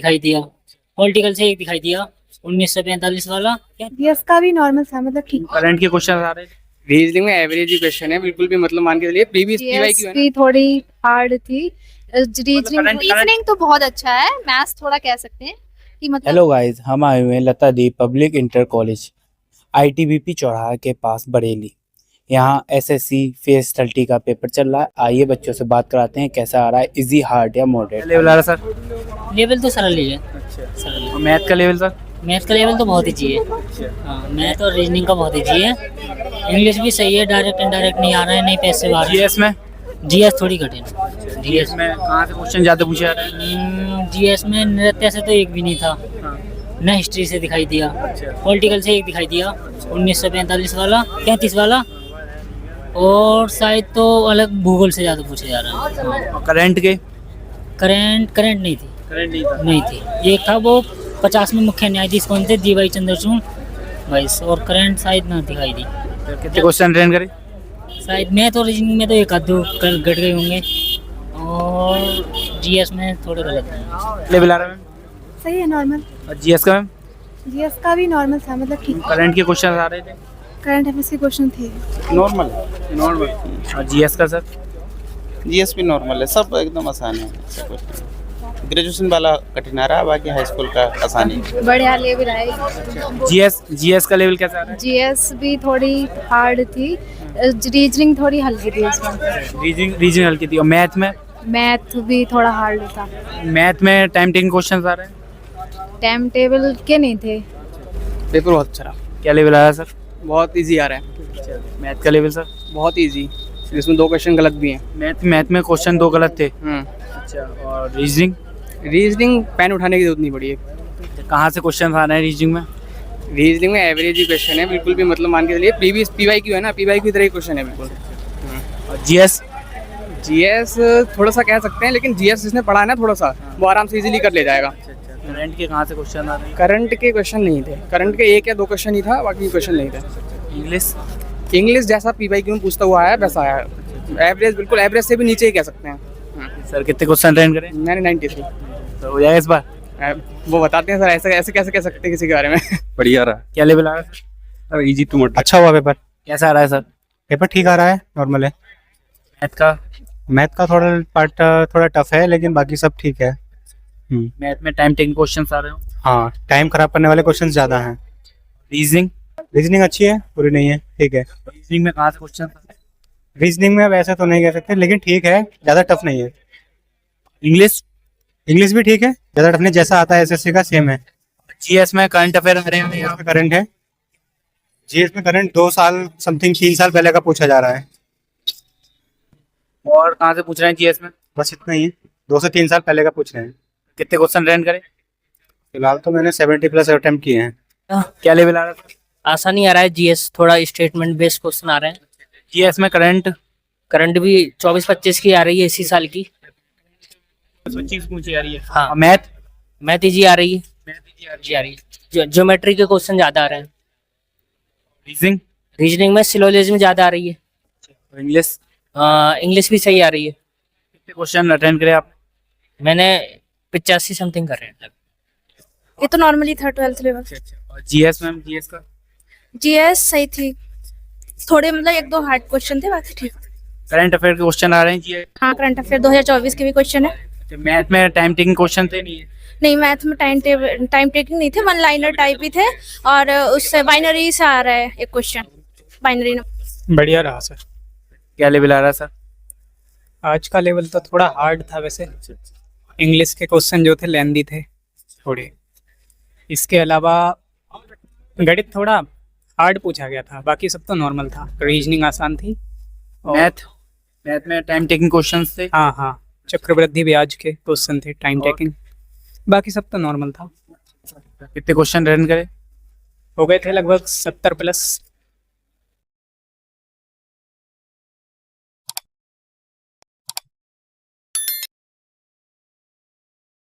दिखाई दिया, पॉलिटिकल से एक दिखाई दिया 1945 वाला। जीएस का भी नॉर्मल था, मतलब ठीक। करंट के क्वेश्चन आ रहे हैं। रीजनिंग में एवरेज ही क्वेश्चन है, बिल्कुल भी मतलब मान के चलिए प्रीवियस पीवाई क्यू है ना। भी थोड़ी हार्ड थी। रीजनिंग तो बहुत अच्छा है, मैथ्स थोड़ा कह सकते हैं कि मतलब। हेलो गाइस, हम आए हुए हैं लता दी पब्लिक इंटर कॉलेज आईटीबीपी चौराहा के पास बरेली। यहाँ एसएससी फेस 30 का पेपर चल रहा है। आइए बच्चों से बात कराते हैं कैसा आ रहा है, इजी, हार्ड या मॉडरेट। लेवल आ रहा है सर? लेवल तो सरल ही है। अच्छा, सरल है। और मैथ का लेवल सर? मैथ का लेवल तो बहुत ईजी है। हाँ, मैथ और रीजनिंग का बहुत ईजी है। इंग्लिश भी सही है, डायरेक्ट इनडायरेक्ट नहीं आ रहा है, नहीं पैसे आ रहे हैं। जीएस में? जीएस थोड़ी कठिन है। जीएस में कहाँ से क्वेश्चन ज्यादा पूछे जा रहे हैं? जीएस में नृत्य से तो एक भी नहीं था, न हिस्ट्री से दिखाई दिया, पॉलिटिकल से एक दिखाई दिया 1945 वाला, 33 वाला, और शायद तो अलग भूगोल से ज़्यादा पूछे जा रहा है। और करंट के? करंट नहीं थी। करंट नहीं था? नहीं थी। एक था वो 50 में मुख्य न्यायाधीश कौन थे, DY चंद्रचूड़ वाइस, और करंट शायद ना दिखाई दी। कितने क्वेश्चन अटेंड करे? शायद मैथ और रीजनिंग में तो एक आध दो घट गए होंगे, और जीएस में थोड़े गलत हैं। लेवल आ रहा है मैम? सही है, नॉर्मल। और जीएस का मैम? जीएस का भी नॉर्मल था, मतलब ठीक। करंट के क्वेश्चन आ रहे थे? करंट अफेयर्स के क्वेश्चन थे। Normal normal. और जीएस का सर? जीएस भी नॉर्मल है, सब एकदम आसान है, ऐसा कुछ नहीं। ग्रेजुएशन वाला कठिन आ रहा है, बाकी हाई स्कूल का आसान है। बढ़िया लेवल है। जीएस का लेवल कैसा आ रहा है? जीएस भी थोड़ी हार्ड थी, रीजनिंग थोड़ी हल्की थी इसमें। रीजनिंग हल्की थी। और मैथ में? मैथ भी थोड़ा हार्ड था। मैथ में टाइम टेकिंग क्वेश्चन आ रहे हैं? टाइम टेबल के नहीं थे। पेपर बहुत अच्छा रहा, क्या लेवल आ रहा है सर? बहुत इजी आ रहा है। मैथ का लेवल सर? बहुत इजी, इसमें 2 क्वेश्चन गलत भी हैं। मैथ में क्वेश्चन 2 गलत थे? अच्छा। और रीजनिंग? रीजनिंग पेन उठाने की जरूरत नहीं पड़ी है। कहाँ से क्वेश्चन आ रहे हैं रीजनिंग में? रीजनिंग में एवरेज ही क्वेश्चन है, बिल्कुल भी मतलब मान के चलिए प्रीवियस पीवाई क्यू है ना, पीवाई की तरह ही क्वेश्चन है बिल्कुल। और जीएस? जीएस थोड़ा सा कह सकते हैं, लेकिन जीएस जिसने पढ़ा है ना थोड़ा सा, वो आराम से इजीली कर ले जाएगा। करंट के कहाँ से क्वेश्चन आ रहे हैं? करंट के क्वेश्चन नहीं थे, करंट के 1 या 2 क्वेश्चन ही था, बाकी क्वेश्चन नहीं थे। इंग्लिश जैसा पीवाई क्यू में पूछता हुआ आया वैसा आया, एवरेज, बिल्कुल एवरेज से भी नीचे ही कह सकते हैं। सर कितने क्वेश्चन अटेंड करें? मैंने 93। तो हो जाएगा इस बार? वो बताते हैं सर, ऐसे ऐसे कैसे कह सकते हैं किसी के बारे में। बढ़िया रहा। क्या लेवल आ रहा है अब इजी टू मॉडरेट। अच्छा हुआ पेपर। कैसा आ रहा है सर? पेपर ठीक आ रहा है, नॉर्मल है। मैथ का? मैथ का थोड़ा पार्ट थोड़ा टफ है, लेकिन बाकी सब ठीक है। मैथ में टाइम टेकिंग क्वेश्चन आ रहे हो? हाँ, टाइम खराब करने वाले क्वेश्चन ज़्यादा हैं। रीजनिंग? रीजनिंग अच्छी है, बुरी नहीं है, ठीक है। रीजनिंग में कहाँ से क्वेश्चन? रीजनिंग में वैसे तो नहीं कह सकते, लेकिन ठीक है, ज़्यादा टफ नहीं है। इंग्लिश? इंग्लिश भी ठीक है, ज़्यादा टफ नहीं, जैसा आता है एसएससी का सेम है। जीएस में करंट अफेयर आ रहे हैं? यहाँ पे करंट है, जीएस में करंट 2 साल समथिंग 3 साल पहले का पूछा जा रहा है। और कहाँ से पूछ रहे हैं जीएस में? बस इतना ही है, 2 से 3 साल पहले का पूछ रहे हैं। कितने क्वेश्चन अटेंड करें? फिलहाल तो मैंने 70+ अटेम्प्ट किए हैं। क्या लेवल आ रहा है? आसानी आ रहा है। जीएस थोड़ा स्टेटमेंट बेस्ड क्वेश्चन आ रहे हैं। जीएस में करंट भी 24-25 की आ रही है इसी साल की। 25 पूछी आ रही है। हाँ। और मैथ इजी आ रही है। जी आ रही है। ज्योमेट्री के क्वेश्चन ज्यादा आ रहे हैं। रीजनिंग में सिलोजिज्म ज्यादा आ रही है। इंग्लिश? इंग्लिश भी सही आ रही है। कितने क्वेश्चन अटेंड करे आप? मैंने 85 समथिंग कर रहे हैं। ये तो नॉर्मली था 12th लेवल। और जीएस मैम? जीएस का? जीएस सही थी, थोड़े मतलब 1-2 हार्ड क्वेश्चन थे, बाकी ठीक। करंट अफेयर के क्वेश्चन आ रहे हैं जीएस? हाँ, करंट अफेयर 2024 के भी क्वेश्चन है। मैथ में टाइम टेकिंग क्वेश्चन थे? नहीं, मैथ में टाइम टेकिंग नहीं थे, 1 लाइनर टाइप ही थे, और उससे बाइनरी से आ रहा है एक क्वेश्चन, बाइनरी नंबर। बढ़िया रहा सर। क्या लेवल आ रहा है सर? आज का लेवल तो थोड़ा हार्ड था वैसे। इंग्लिश के क्वेश्चन जो थे लेंदी थे थोड़े। इसके अलावा गणित थोड़ा हार्ड पूछा गया था, बाकी सब तो नॉर्मल था। रीजनिंग आसान थी। मैथ में टाइम टेकिंग क्वेश्चंस थे? हाँ, चक्रवृद्धि ब्याज के क्वेश्चन थे, टाइम टेकिंग। बाकी सब तो नॉर्मल था। कितने क्वेश्चन अटेंड करे? हो गए थे लगभग 70+।